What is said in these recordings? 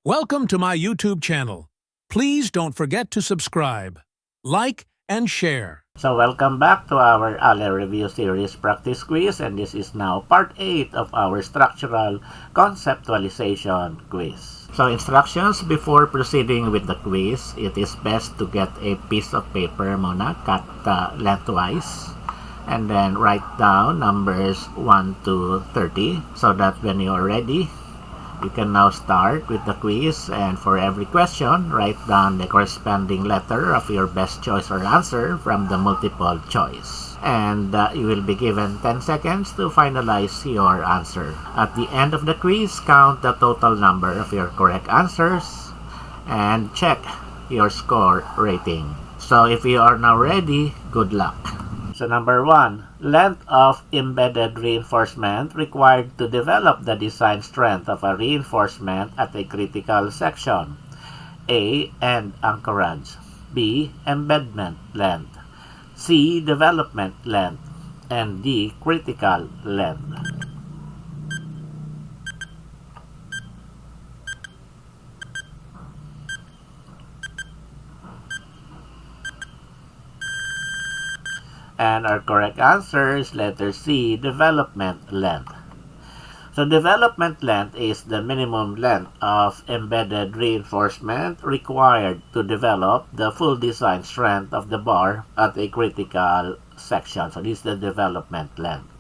Welcome to my YouTube channel. Please don't forget to subscribe, like, and share. So welcome back to our ALE review series practice quiz, and this is now part 8 of our structural conceptualization quiz. So instructions before proceeding with the quiz, it is best to get a piece of paper muna, cut lengthwise, and then write down numbers 1 to 30 so that when you are ready, you can now start with the quiz, and for every question, write down the corresponding letter of your best choice or answer from the multiple choice. And you will be given 10 seconds to finalize your answer. At the end of the quiz, count the total number of your correct answers and check your score rating. So if you are now ready, good luck. So number 1, length of embedded reinforcement required to develop the design strength of a reinforcement at a critical section. A, end anchorage. B, embedment length. C, development length. And D, critical length. And our correct answer is letter C, development length. So development length is the minimum length of embedded reinforcement required to develop the full design strength of the bar at a critical section. So this is the development length.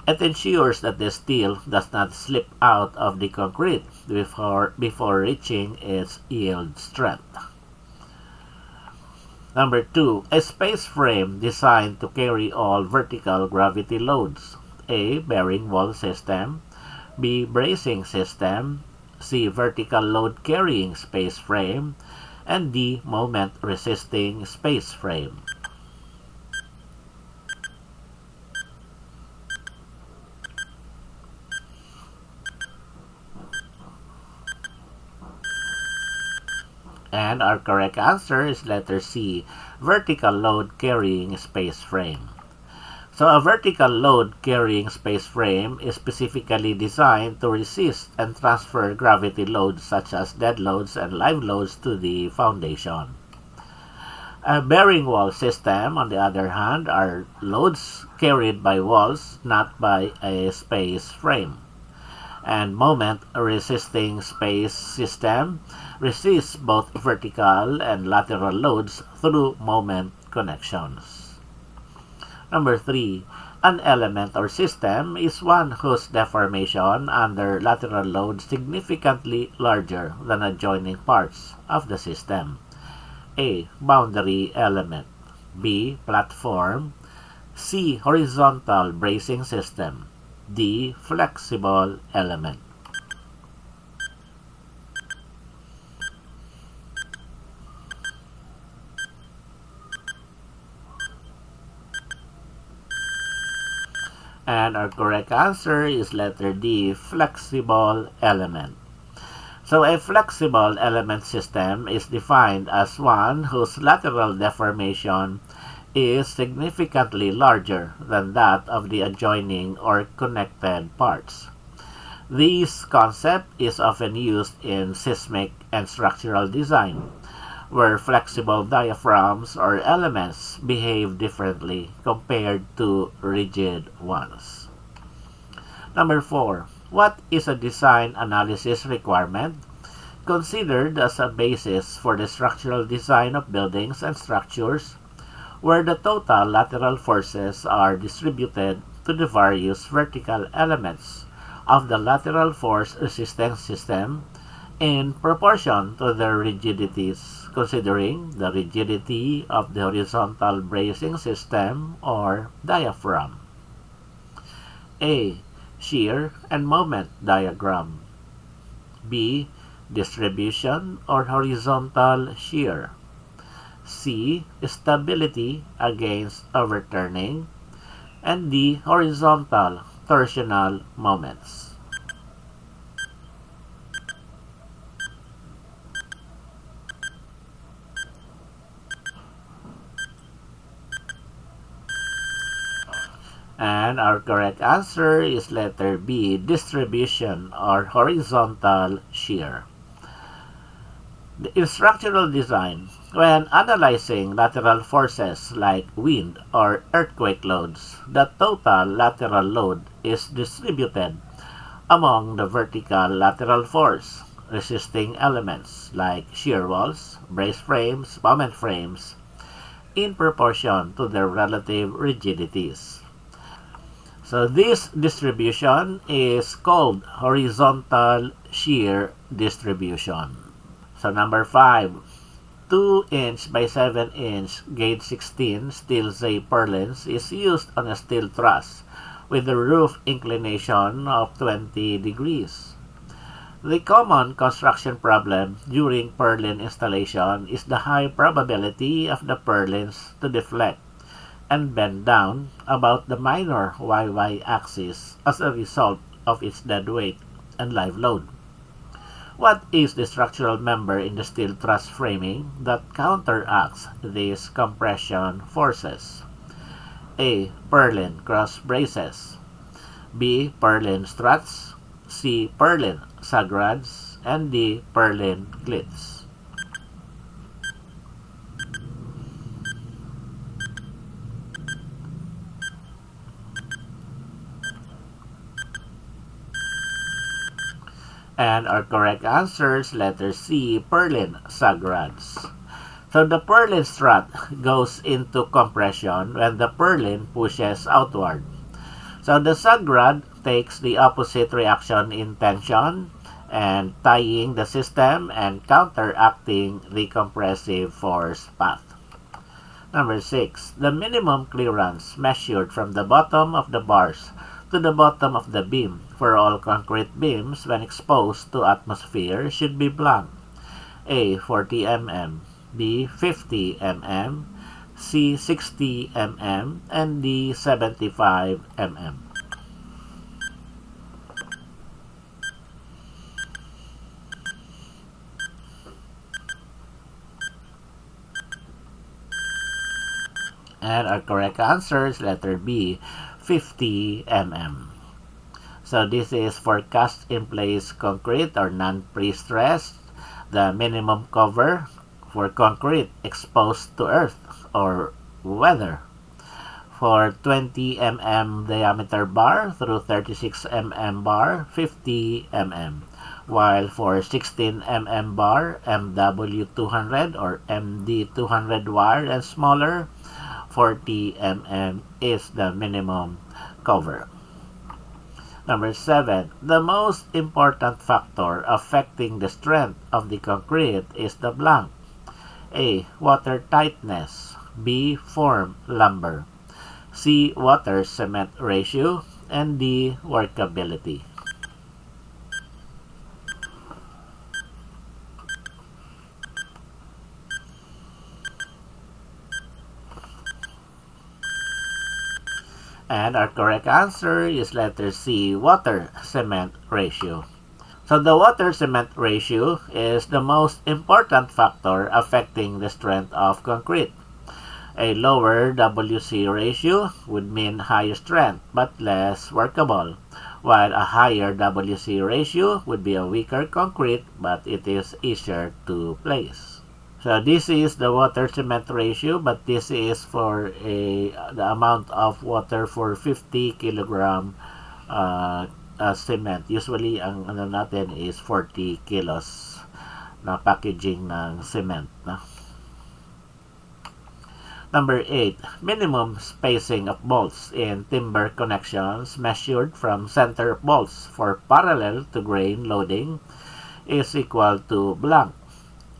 It ensures that the steel does not slip out of the concrete before reaching its yield strength. Number 2, a space frame designed to carry all vertical gravity loads. A, bearing wall system. B, bracing system. C, vertical load carrying space frame. And D, moment resisting space frame. And our correct answer is letter C, vertical load carrying space frame. So a vertical load carrying space frame is specifically designed to resist and transfer gravity loads such as dead loads and live loads to the foundation. A bearing wall system, on the other hand, are loads carried by walls, not by a space frame. And moment resisting space system resists both vertical and lateral loads through moment connections. Number 3, an element or system is one whose deformation under lateral load significantly larger than adjoining parts of the system. A, boundary element. B, platform. C, horizontal bracing system. D, flexible element. And our correct answer is letter D, flexible element. So a flexible element system is defined as one whose lateral deformation is significantly larger than that of the adjoining or connected parts. This concept is often used in seismic and structural design, where flexible diaphragms or elements behave differently compared to rigid ones. Number 4, what is a design analysis requirement considered as a basis for the structural design of buildings and structures, where the total lateral forces are distributed to the various vertical elements of the lateral force resistance system in proportion to their rigidities, considering the rigidity of the horizontal bracing system or diaphragm. A, shear and moment diagram. B, distribution or horizontal shear. C, stability against overturning. And D, horizontal torsional moments. And our correct answer is letter B, distribution or horizontal shear. In structural design, when analyzing lateral forces like wind or earthquake loads, the total lateral load is distributed among the vertical lateral force resisting elements like shear walls, brace frames, moment frames, in proportion to their relative rigidities. So this distribution is called horizontal shear distribution. So number 5, 2-inch by 7-inch gauge 16 steel Z purlins is used on a steel truss with a roof inclination of 20 degrees. The common construction problem during purlin installation is the high probability of the purlins to deflect and bend down about the minor YY axis as a result of its dead weight and live load. What is the structural member in the steel truss framing that counteracts these compression forces? A. Purlin cross braces. B. Purlin struts. C. Purlin sagrads. And D. Purlin clits. And our correct answer is letter C, purlin sagrads. So the purlin strut goes into compression when the purlin pushes outward. So the sagrad takes the opposite reaction in tension and tying the system and counteracting the compressive force path. Number 6. The minimum clearance measured from the bottom of the bars to the bottom of the beam for all concrete beams when exposed to atmosphere should be blank. A. 40 mm, B. 50 mm, C. 60 mm, and D. 75 mm. And our correct answer is letter B, 50 mm. So this is for cast-in-place concrete or non-pre-stressed, the minimum cover for concrete exposed to earth or weather. For 20 mm diameter bar through 36 mm bar, 50 mm. While for 16 mm bar, MW200 or MD200 wire and smaller, 40 mm is the minimum cover. Number 7, the most important factor affecting the strength of the concrete is the blank. A. Water tightness. B. Form lumber. C. Water cement ratio. And D. Workability. And our correct answer is letter C, water cement ratio. So the water cement ratio is the most important factor affecting the strength of concrete. A lower WC ratio would mean higher strength but less workable, while a higher WC ratio would be a weaker concrete but it is easier to place. So this is the water cement ratio, but this is for the amount of water for 50 kilogram cement. Usually, ang ano natin is 40 kilos na packaging ng cement. Number 8, minimum spacing of bolts in timber connections measured from center of bolts for parallel to grain loading is equal to blank.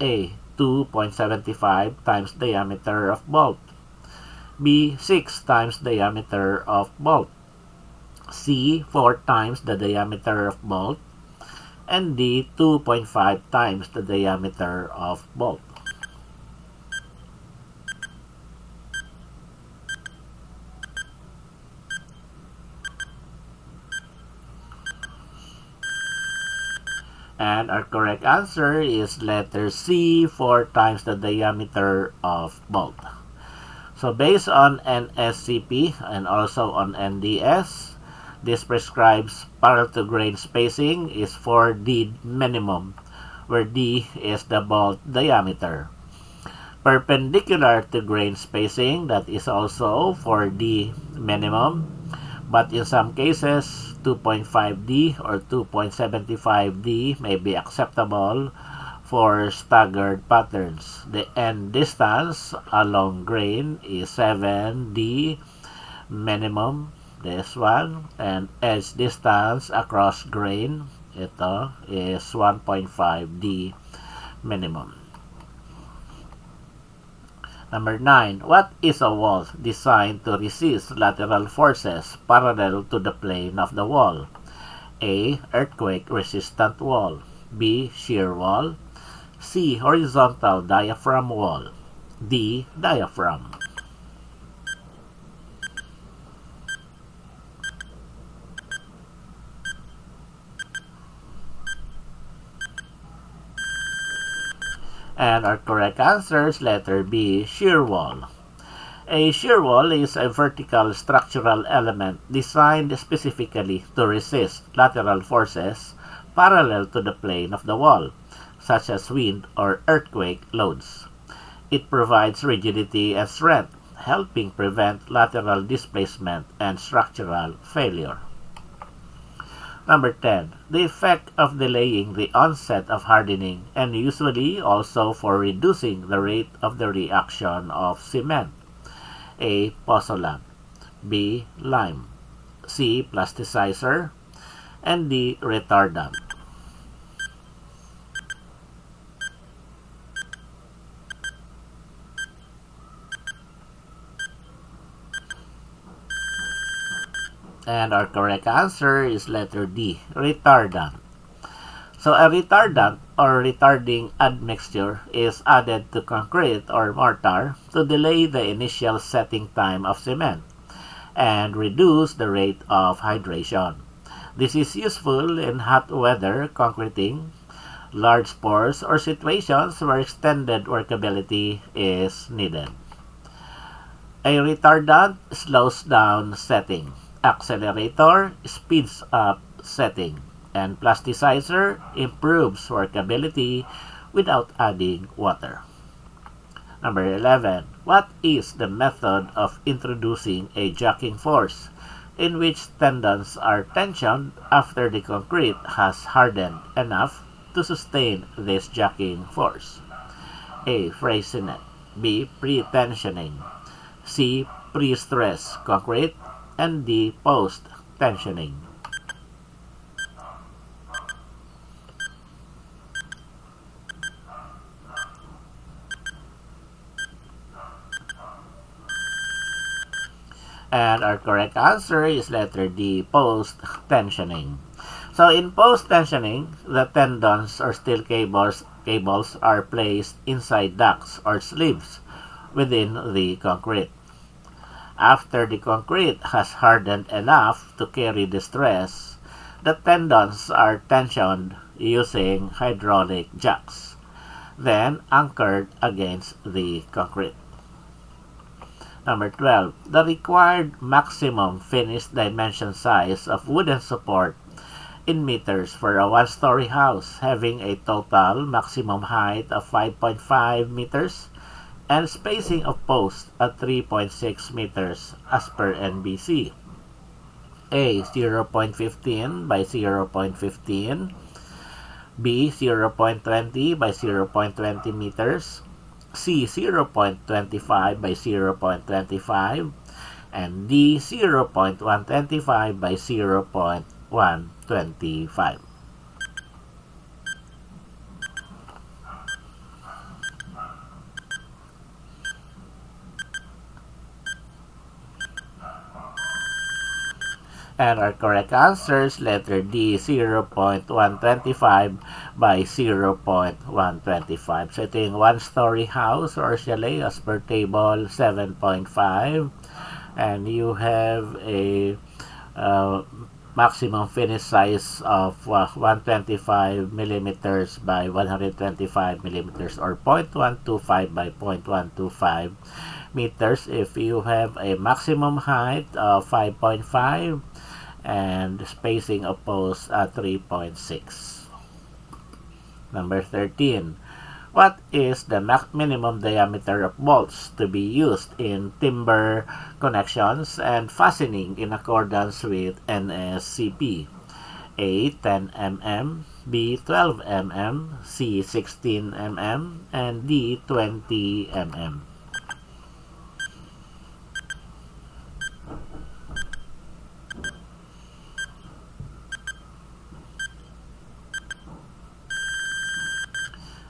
A. 2.75 times diameter of bolt. B. 6 times diameter of bolt. C. 4 times the diameter of bolt. And D. 2.5 times the diameter of bolt. And our correct answer is letter C, 4 times the diameter of bolt. So based on NSCP and also on NDS, this prescribes parallel to grain spacing is 4D minimum, where D is the bolt diameter. Perpendicular to grain spacing, that is also for D minimum, but in some cases 2.5D or 2.75D may be acceptable for staggered patterns. The end distance along grain is 7D minimum, this one, and edge distance across grain, ito is 1.5D minimum. Number 9. What is a wall designed to resist lateral forces parallel to the plane of the wall? A. Earthquake-resistant wall. B. Shear wall. C. Horizontal diaphragm wall. D. Diaphragm. And our correct answer is letter B, shear wall. A shear wall is a vertical structural element designed specifically to resist lateral forces parallel to the plane of the wall, such as wind or earthquake loads. It provides rigidity and strength, helping prevent lateral displacement and structural failure. Number 10. The effect of delaying the onset of hardening and usually also for reducing the rate of the reaction of cement. A. Pozzolan. B. Lime. C. Plasticizer. And D. Retardant. And our correct answer is letter D, retardant. So a retardant or retarding admixture is added to concrete or mortar to delay the initial setting time of cement and reduce the rate of hydration. This is useful in hot weather concreting, large pores, or situations where extended workability is needed. A retardant slows down setting. Accelerator speeds up setting, and plasticizer improves workability without adding water. Number 11. What is the method of introducing a jacking force in which tendons are tensioned after the concrete has hardened enough to sustain this jacking force? A. Freycinet. B. Pre-tensioning. C. Pre-stress concrete. And D. Post-tensioning. And our correct answer is letter D, post-tensioning. So in post-tensioning, the tendons or steel cables are placed inside ducts or sleeves within the concrete. After the concrete has hardened enough to carry the stress, the tendons are tensioned using hydraulic jacks, then anchored against the concrete. Number 12. The required maximum finished dimension size of wooden support in meters for a one-story house having a total maximum height of 5.5 meters and spacing of posts at 3.6 meters as per NBC. A. 0.15 by 0.15. B. 0.20 by 0.20 meters. C. 0.25 by 0.25. And D. 0.125 by 0.125. And our correct answer is letter D, 0.125 by 0.125. So ito yung one-story house or chalet as per table 7.5. And you have a maximum finish size of 125 millimeters by 125 millimeters or 0.125 by 0.125 meters. If you have a maximum height of 5.5 and spacing of posts at 3.6. Number 13. What is the minimum diameter of bolts to be used in timber connections and fastening in accordance with NSCP? A. 10 mm, B. 12 mm, C. 16 mm, and D. 20 mm.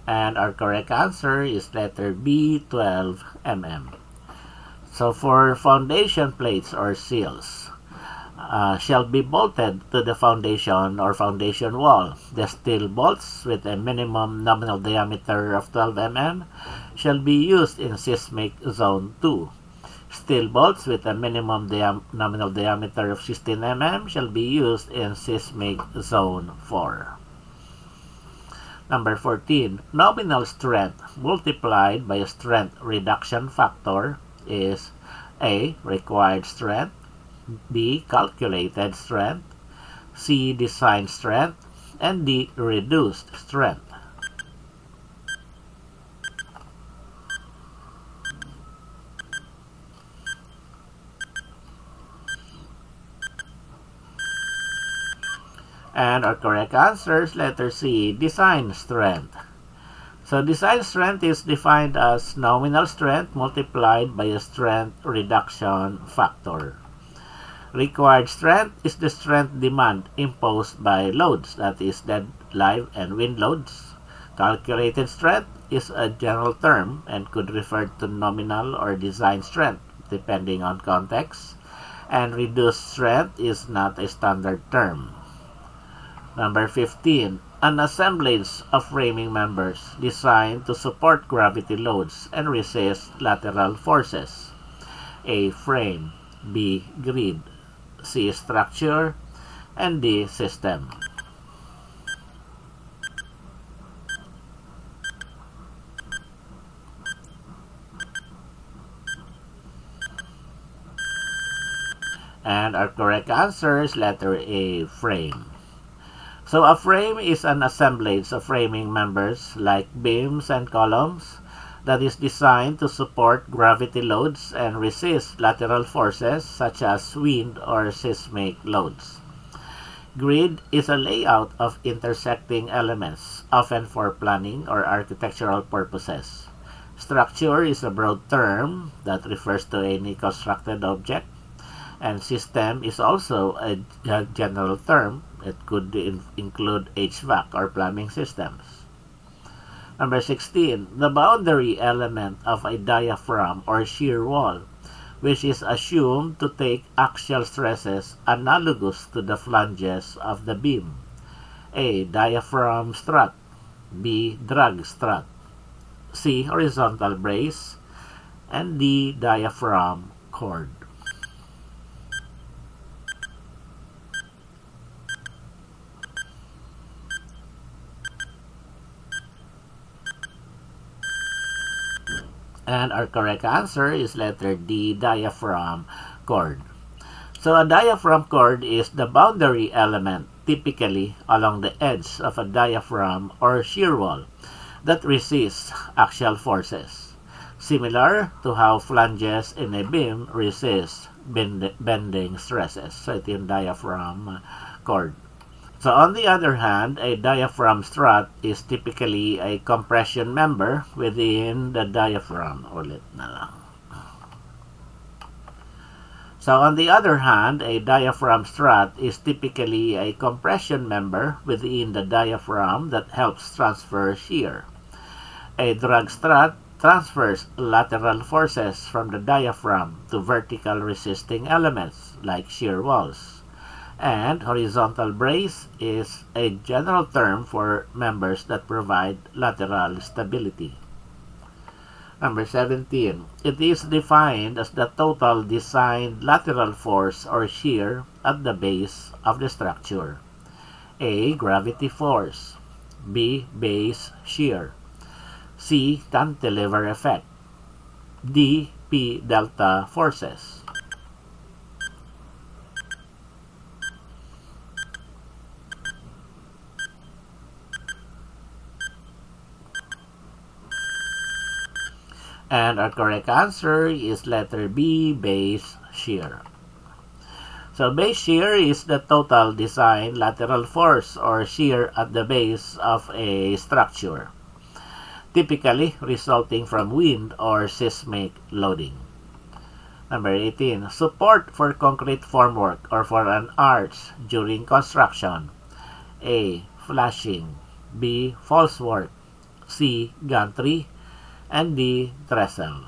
And our correct answer is letter B, 12 mm. So for foundation plates or seals, shall be bolted to the foundation or foundation wall. The steel bolts with a minimum nominal diameter of 12 mm shall be used in seismic zone 2. Steel bolts with a minimum nominal diameter of 16 mm shall be used in seismic zone 4. Number 14. Nominal strength multiplied by a strength reduction factor is A. Required strength, B. Calculated strength, C. Design strength, and D. Reduced strength. And our correct answer is letter C, design strength. So design strength is defined as nominal strength multiplied by a strength reduction factor. Required strength is the strength demand imposed by loads, that is dead, live, and wind loads. Calculated strength is a general term and could refer to nominal or design strength depending on context. And reduced strength is not a standard term. Number 15. An assemblage of framing members designed to support gravity loads and resist lateral forces. A. Frame, B. Grid, C. Structure, and D. System. And our correct answer is letter A, frame. So a frame is an assemblage of framing members like beams and columns that is designed to support gravity loads and resist lateral forces such as wind or seismic loads. Grid is a layout of intersecting elements, often for planning or architectural purposes. Structure is a broad term that refers to any constructed object, and system is also a general term. It could include HVAC or plumbing systems. Number 16, the boundary element of a diaphragm or shear wall, which is assumed to take axial stresses analogous to the flanges of the beam. A. Diaphragm strut, B. Drag strut, C. Horizontal brace, and D. Diaphragm cord. And our correct answer is letter D, diaphragm cord. So a diaphragm cord is the boundary element, typically along the edge of a diaphragm or shear wall, that resists axial forces, similar to how flanges in a beam resist bending stresses. So ito yung diaphragm cord. So on the other hand, a diaphragm strut is typically a compression member within the diaphragm. Ulit na lang. So on the other hand, a diaphragm strut is typically a compression member within the diaphragm that helps transfer shear. A drag strut transfers lateral forces from the diaphragm to vertical resisting elements like shear walls. And horizontal brace is a general term for members that provide lateral stability. Number 17. It is defined as the total designed lateral force or shear at the base of the structure. A. Gravity force, B. Base shear, C. Cantilever effect, D. P delta forces. And our correct answer is letter B, base shear. So base shear is the total design lateral force or shear at the base of a structure, typically resulting from wind or seismic loading. Number 18, support for concrete formwork or for an arch during construction. A. Flashing. B. Falsework. C. Gantry. And D. Trestle.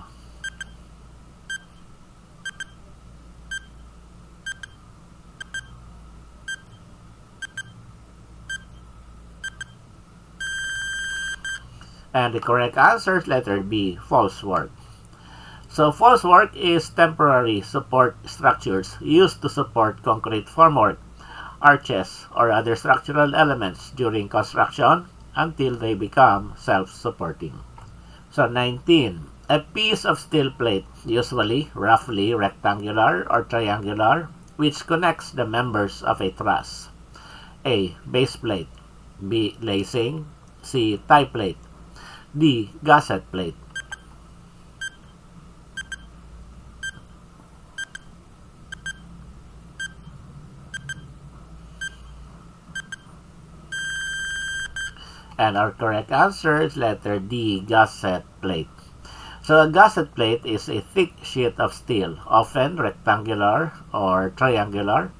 And the correct answer is letter B. Falsework. So falsework is temporary support structures used to support concrete formwork, arches, or other structural elements during construction until they become self-supporting. So 19. A piece of steel plate, usually roughly rectangular or triangular, which connects the members of a truss. A. Base plate. B. Lacing. C. Tie plate. D. Gusset plate. And our correct answer is letter D, gusset plate. So a gusset plate is a thick sheet of steel, often rectangular or triangular,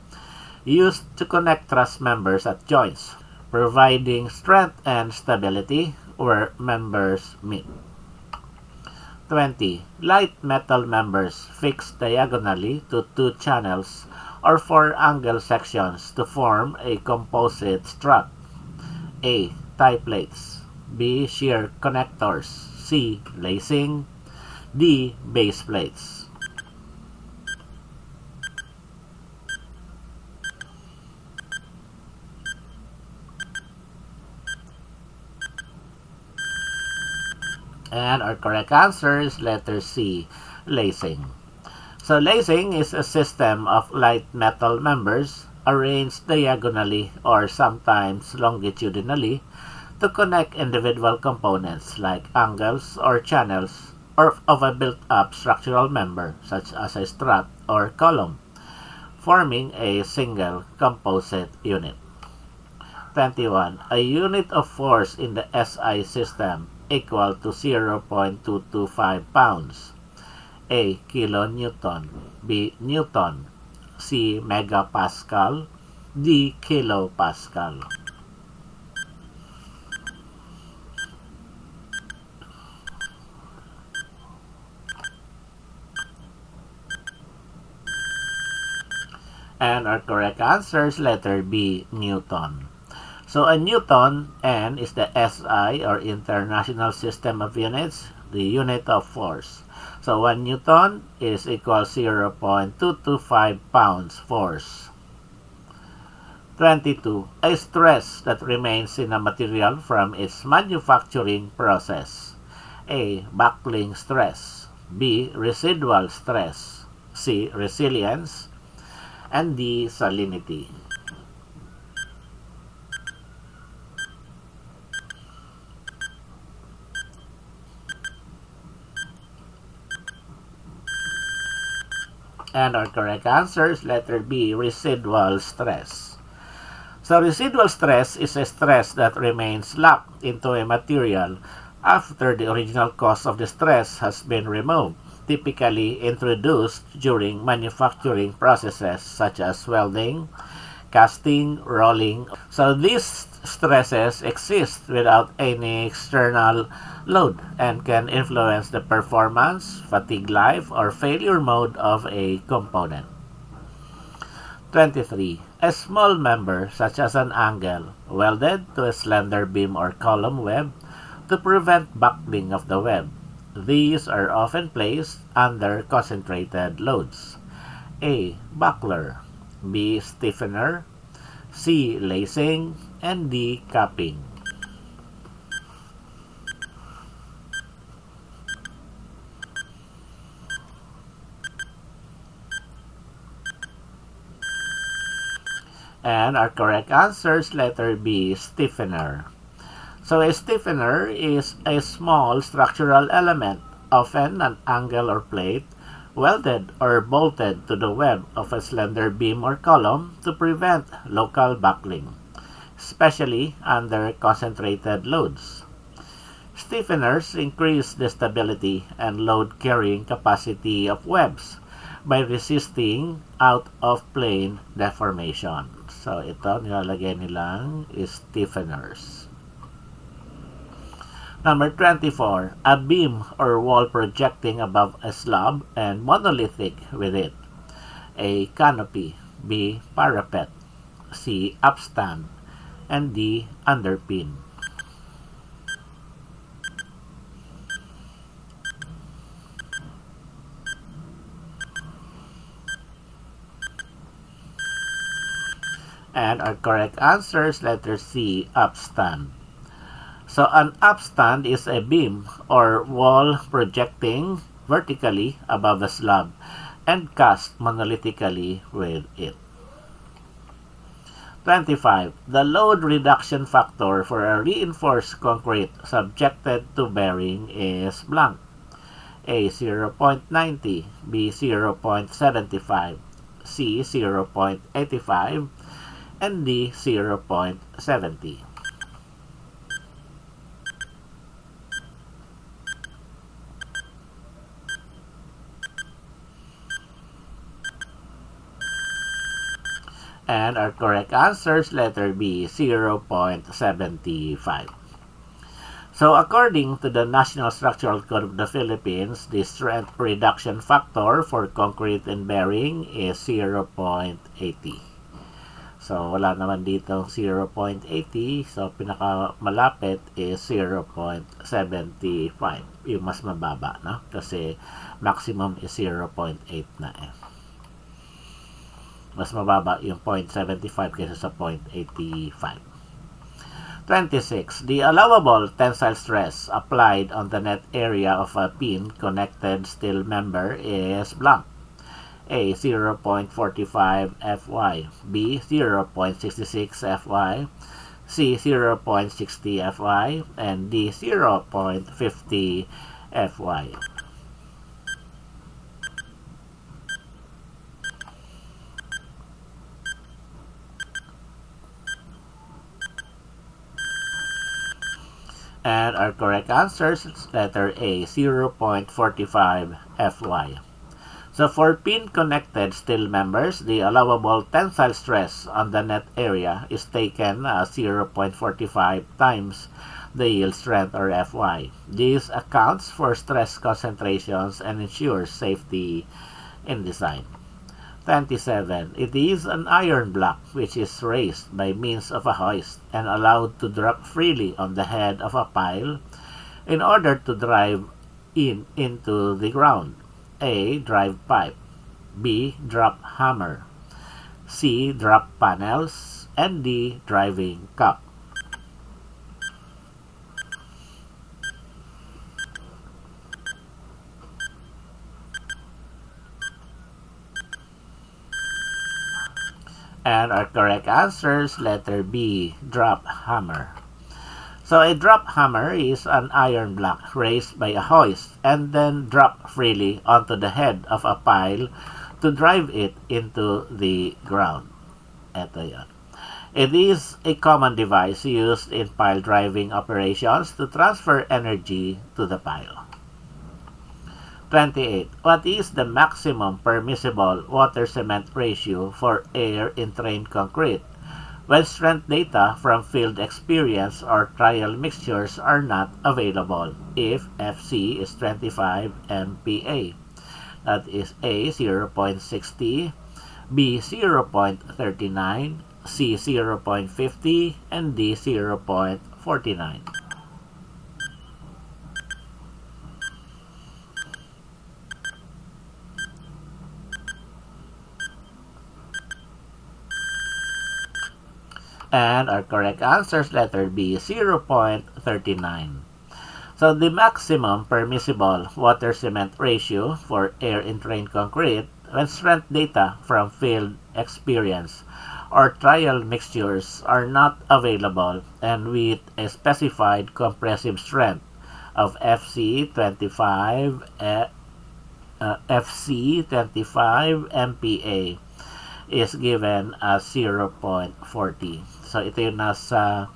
used to connect truss members at joints, providing strength and stability where members meet. 20. Light metal members fixed diagonally to two channels or four angle sections to form a composite strut. A. Tie plates. B. Shear connectors. C. Lacing. D. Base plates. And our correct answer is letter C, lacing. So lacing is a system of light metal members arranged diagonally or sometimes longitudinally to connect individual components like angles or channels of a built-up structural member such as a strut or column, forming a single composite unit. 21. A unit of force in the SI system equal to 0.225 pounds. A. Kilonewton. B. Newton. C. Megapascal. D. Kilopascal. And our correct answer is letter B, Newton. So a Newton, N, is the SI or International System of Units, the unit of force. So 1 Newton is equal 0.225 pounds force. 22. A stress that remains in a material from its manufacturing process. A. Buckling stress. B. Residual stress. C. Resilience. And D. Salinity. And our correct answer is letter B, residual stress. So residual stress is a stress that remains locked into a material after the original cause of the stress has been removed, typically introduced during manufacturing processes such as welding, casting, rolling. So these stresses exist without any external load and can influence the performance, fatigue life, or failure mode of a component. 23. A small member, such as an angle, welded to a slender beam or column web to prevent buckling of the web. These are often placed under concentrated loads. A. Buckler. B. Stiffener. C. Lacing. And D. Capping. And our correct answer is letter B, stiffener. So a stiffener is a small structural element often an angle or plate, welded or bolted to the web of a slender beam or column to prevent local buckling, especially under concentrated loads. Stiffeners increase the stability and load-carrying capacity of webs by resisting out-of-plane deformation. So, ito, nilalagay nilang stiffeners. Number 24, a beam or wall projecting above a slab and monolithic with it. A canopy, B. Parapet, C. Upstand, and D. Underpin. And our correct answer is letter C, upstand. So an upstand is a beam or wall projecting vertically above a slab and cast monolithically with it. 25. The load reduction factor for a reinforced concrete subjected to bearing is blank. A. 0.90, B. 0.75, C. 0.85, and D. 0.70. And our correct answer is letter B, 0.75. So according to the National Structural Code of the Philippines, the strength reduction factor for concrete and bearing is 0.80. So wala naman dito 0.80. So pinakamalapit is 0.75. Yung mas mababa, no? Kasi maximum is 0.8 na eh. Mas mababa yung 0.75 kaysa sa 0.85. 26. The allowable tensile stress applied on the net area of a pin-connected steel member is blank. A. 0.45 Fy, B. 0.66 Fy, C. 0.60 Fy, and D. 0.50 Fy. And our correct answer is letter A, 0.45 Fy. So for pin-connected steel members, the allowable tensile stress on the net area is taken as 0.45 times the yield strength or Fy. This accounts for stress concentrations and ensures safety in design. 27. It is an iron block which is raised by means of a hoist and allowed to drop freely on the head of a pile in order to drive into the ground. A. Drive pipe, B. Drop hammer, C. Drop panels, and D. Driving cup. And our correct answer is letter B, drop hammer. So a drop hammer is an iron block raised by a hoist and then dropped freely onto the head of a pile to drive it into the ground. Ito yan. It is a common device used in pile driving operations to transfer energy to the pile. 28. What is the maximum permissible water-cement ratio for air in trained concrete when strength data from field experience or trial mixtures are not available if FC is 25 MPa? That is A, 0.60, B, 0.39, C, 0.50, and D, 0.49. And our correct answer is letter B, 0.39. So the maximum permissible water-cement ratio for air in trained concrete when strength data from field experience or trial mixtures are not available and with a specified compressive strength of FC25 MPa is given as 0.40. So ito yung nasa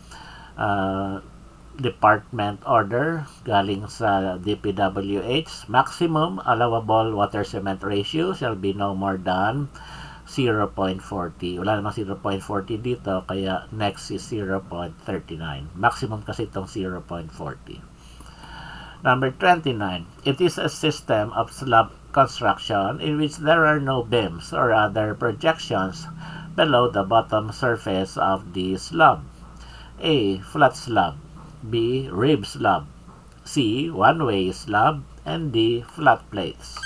department order galing sa DPWH. Maximum allowable water cement ratio shall be no more than 0.40. Wala namang 0.40 dito, kaya next is 0.39. Maximum kasi itong 0.40. Number 29. It is a system of slab construction in which there are no beams or other projections below the bottom surface of the slab. A. Flat slab. B. Rib slab. C. One-way slab. And D. Flat plates.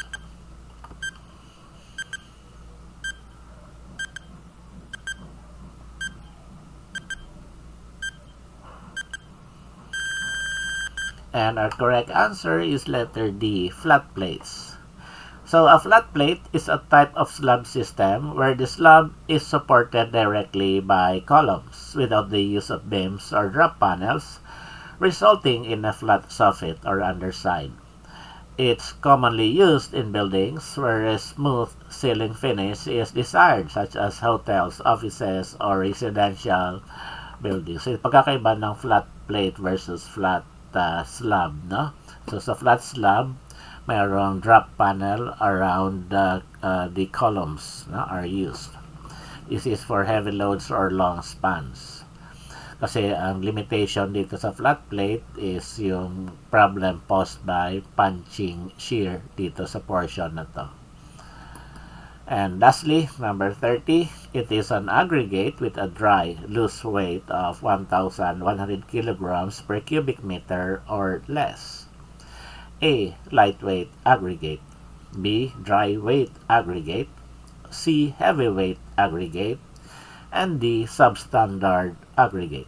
And our correct answer is letter D, flat plates. So a flat plate is a type of slab system where the slab is supported directly by columns without the use of beams or drop panels, resulting in a flat soffit or underside. It's commonly used in buildings where a smooth ceiling finish is desired, such as hotels, offices, or residential buildings. So, pagkakaiba ng flat plate versus flat slab, no? So, sa flat slab, mayroong drop panel around the columns, no, are used. This is for heavy loads or long spans. Kasi ang limitation dito sa flat plate is yung problem posed by punching shear dito sa portion na to. And lastly, number 30, it is an aggregate with a dry, loose weight of 1,100 kilograms per cubic meter or less. A. Lightweight aggregate. B. Dry weight aggregate. C. Heavyweight aggregate. And D. Substandard aggregate.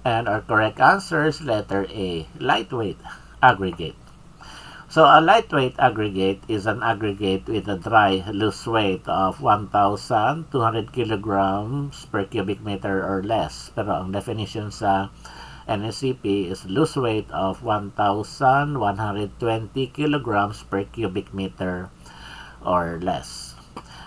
And our correct answer is letter A, lightweight aggregate. So a lightweight aggregate is an aggregate with a dry, loose weight of 1,200 kilograms per cubic meter or less. Pero ang definition sa NSCP is loose weight of 1,120 kilograms per cubic meter or less.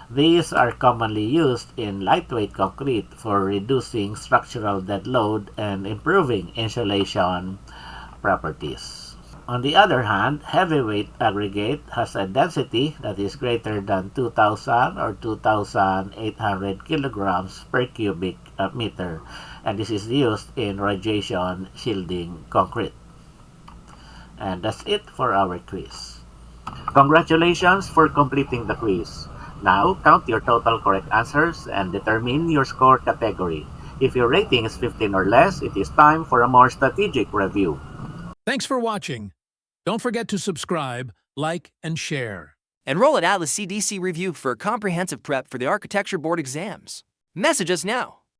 These are commonly used in lightweight concrete for reducing structural dead load and improving insulation properties. On the other hand, heavyweight aggregate has a density that is greater than 2,000 or 2,800 kilograms per cubic meter, and this is used in radiation shielding concrete. And that's it for our quiz. Congratulations for completing the quiz. Now, count your total correct answers and determine your score category. If your rating is 15 or less, it is time for a more strategic review. Thanks for watching. Don't forget to subscribe, like, and share. Enroll at Atlas CDC Review for a comprehensive prep for the Architecture Board exams. Message us now.